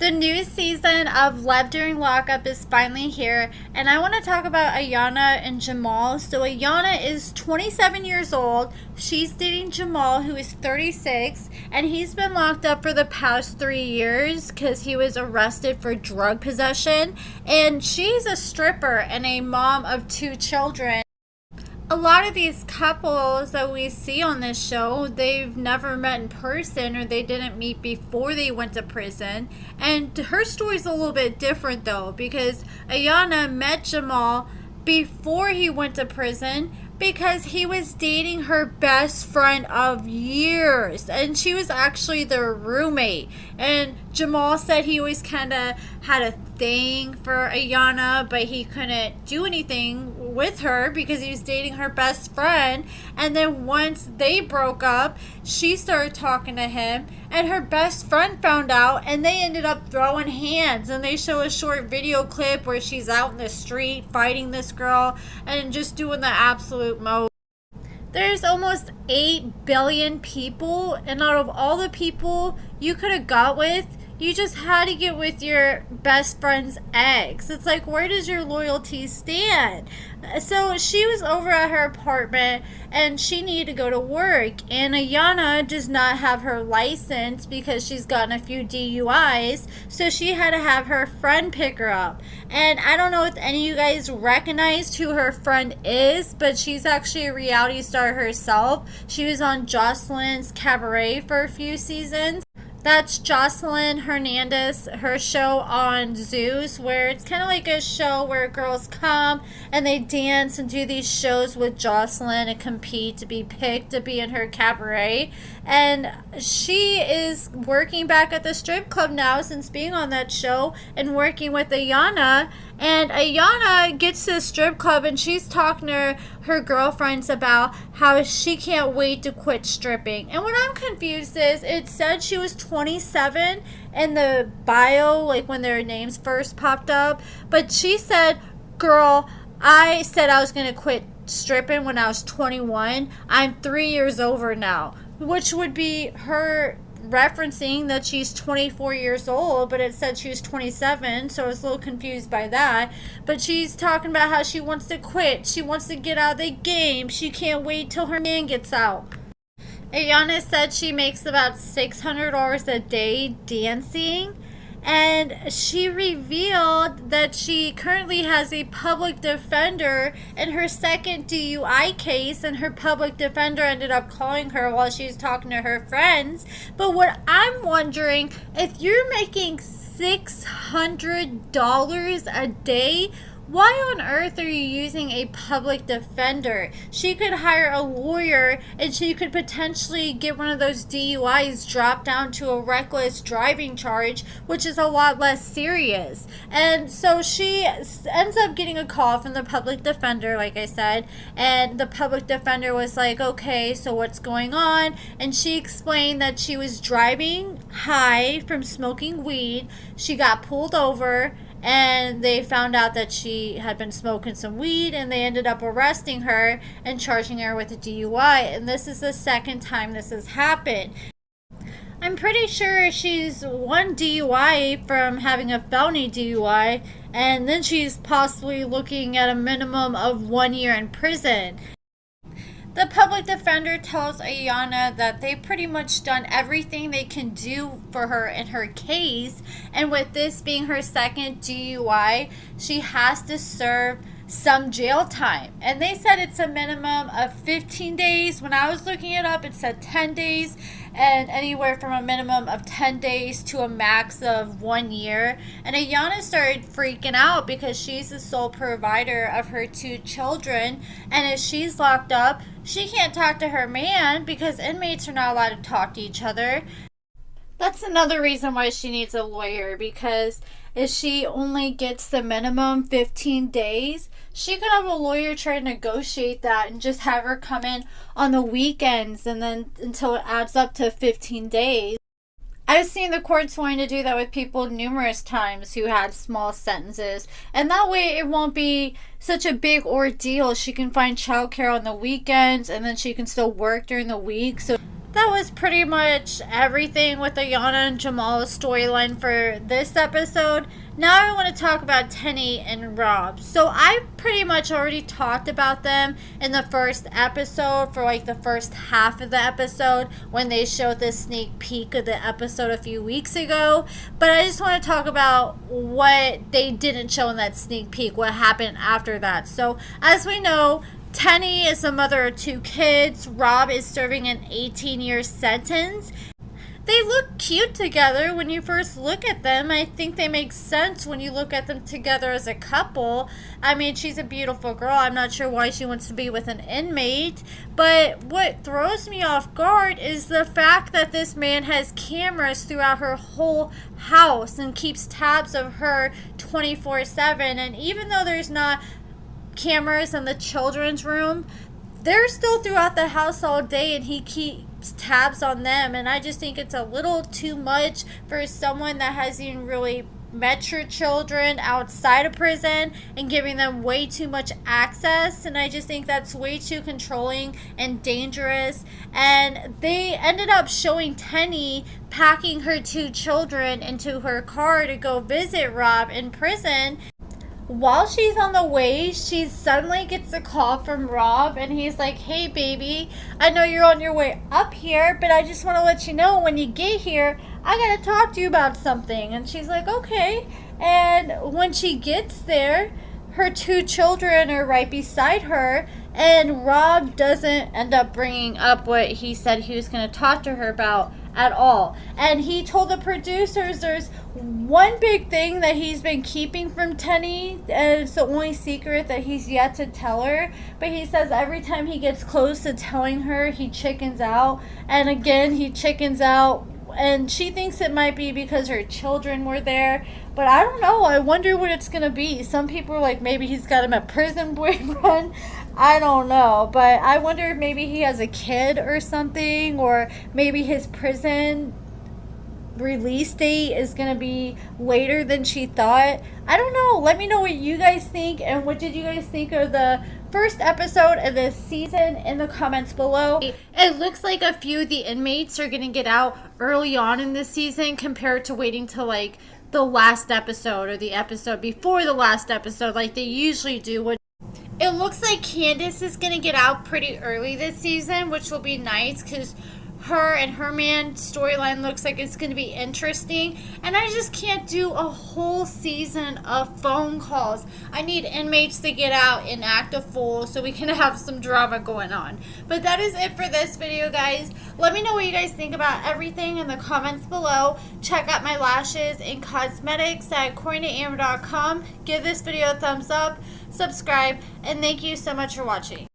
The new season of Love During Lockup is finally here, and I want to talk about Ayonna and Jamal. So, Ayonna is 27 years old. She's dating Jamal, who is 36, and he's been locked up for the past 3 years because he was arrested for drug possession. And she's a stripper and a mom of 2 children. A lot of these couples that we see on this show, they've never met in person or they didn't meet before they went to prison. And her story's a little bit different though, because Ayonna met Jamal before he went to prison because he was dating her best friend of years, and she was actually their roommate. And Jamal said he always kind of had a thing for Ayonna, but he couldn't do anything with her because he was dating her best friend. And then once they broke up, she started talking to him, and her best friend found out, and they ended up throwing hands. And they show a short video clip where she's out in the street fighting this girl and just doing the absolute most. There's almost 8 billion people, and out of all the people you could have got with, you just had to get with your best friend's ex. It's like, where does your loyalty stand? So she was over at her apartment and she needed to go to work. And Ayonna does not have her license because she's gotten a few DUIs. So she had to have her friend pick her up. And I don't know if any of you guys recognized who her friend is, but she's actually a reality star herself. She was on Jocelyn's Cabaret for a few seasons. That's Jocelyn Hernandez, her show on Zeus, where it's kind of like a show where girls come and they dance and do these shows with Jocelyn and compete to be picked to be in her cabaret. And she is working back at the strip club now since being on that show and working with Ayonna. And Ayonna gets to the strip club and she's talking to her girlfriends about how she can't wait to quit stripping. And what I'm confused is, it said she was 27 in the bio, like when their names first popped up. But she said, girl, I said I was going to quit stripping when I was 21. I'm 3 years over now. Which would be her referencing that she's 24 years old, but it said she was 27, so I was a little confused by that. But she's talking about how she wants to quit. She wants to get out of the game. She can't wait till her man gets out. Ayonna said she makes about $600 a day dancing. And she revealed that she currently has a public defender in her second DUI case, and her public defender ended up calling her while she was talking to her friends. But what I'm wondering, if you're making $600 a day, why on earth are you using a public defender? She could hire a lawyer and she could potentially get one of those DUIs dropped down to a reckless driving charge, which is a lot less serious. And so she ends up getting a call from the public defender, like I said, and the public defender was like, okay, so what's going on? And she explained that she was driving high from smoking weed. She got pulled over, and they found out that she had been smoking some weed, and they ended up arresting her and charging her with a DUI. And this is the second time this has happened. I'm pretty sure she's one DUI from having a felony DUI, and then she's possibly looking at a minimum of 1 year in prison. The public defender tells Ayonna that they've pretty much done everything they can do for her in her case, and with this being her second DUI, she has to serve some jail time. And they said it's a minimum of 15 days. When I was looking it up, it said 10 days, and anywhere from a minimum of 10 days to a max of 1 year. And Ayonna started freaking out because she's the sole provider of her 2 children, and if she's locked up, she can't talk to her man because inmates are not allowed to talk to each other. That's another reason why she needs a lawyer, because if she only gets the minimum 15 days, she could have a lawyer try to negotiate that and just have her come in on the weekends, and then until it adds up to 15 days. I've seen the courts wanting to do that with people numerous times who had small sentences, and that way it won't be such a big ordeal. She can find childcare on the weekends, and then she can still work during the week. So that was pretty much everything with Ayonna and Jamal's storyline for this episode. Now I want to talk about Tenny and Rob. So I pretty much already talked about them in the first episode for like the first half of the episode when they showed the sneak peek of the episode a few weeks ago. But I just want to talk about what they didn't show in that sneak peek, what happened after that. So as we know, Tenny is the mother of 2 kids. Rob is serving an 18-year sentence. They look cute together when you first look at them. I think they make sense when you look at them together as a couple. I mean, she's a beautiful girl. I'm not sure why she wants to be with an inmate. But what throws me off guard is the fact that this man has cameras throughout her whole house and keeps tabs of her 24/7. And even though there's not cameras in the children's room, they're still throughout the house all day, and he keeps tabs on them. And I just think it's a little too much for someone that hasn't even really met your children outside of prison and giving them way too much access. And I just think that's way too controlling and dangerous. And they ended up showing Tenny packing her 2 children into her car to go visit Rob in prison. While she's on the way, she suddenly gets a call from Rob, and he's like, "Hey baby, I know you're on your way up here, but I just want to let you know when you get here, I gotta talk to you about something." And she's like, "Okay." And when she gets there, her 2 children are right beside her, and Rob doesn't end up bringing up what he said he was going to talk to her about at all. And he told the producers there's one big thing that he's been keeping from Tenny, and it's the only secret that he's yet to tell her. But he says every time he gets close to telling her, he chickens out. And again, he chickens out. And she thinks it might be because her children were there. But I don't know. I wonder what it's going to be. Some people are like, maybe he's got him a prison boyfriend. I don't know. But I wonder if maybe he has a kid or something. Or maybe his prison release date is going to be later than she thought. I don't know. Let me know what you guys think. And what did you guys think of the first episode of this season in the comments below. It looks like a few of the inmates are going to get out early on in this season compared to waiting till like the last episode or the episode before the last episode like they usually do. It looks like Candace is going to get out pretty early this season, which will be nice because her and her man storyline looks like it's going to be interesting. And I just can't do a whole season of phone calls. I need inmates to get out and act a fool so we can have some drama going on. But that is it for this video, guys. Let me know what you guys think about everything in the comments below. Check out my lashes and cosmetics at AccordingtoAmber.com. Give this video a thumbs up, subscribe, and thank you so much for watching.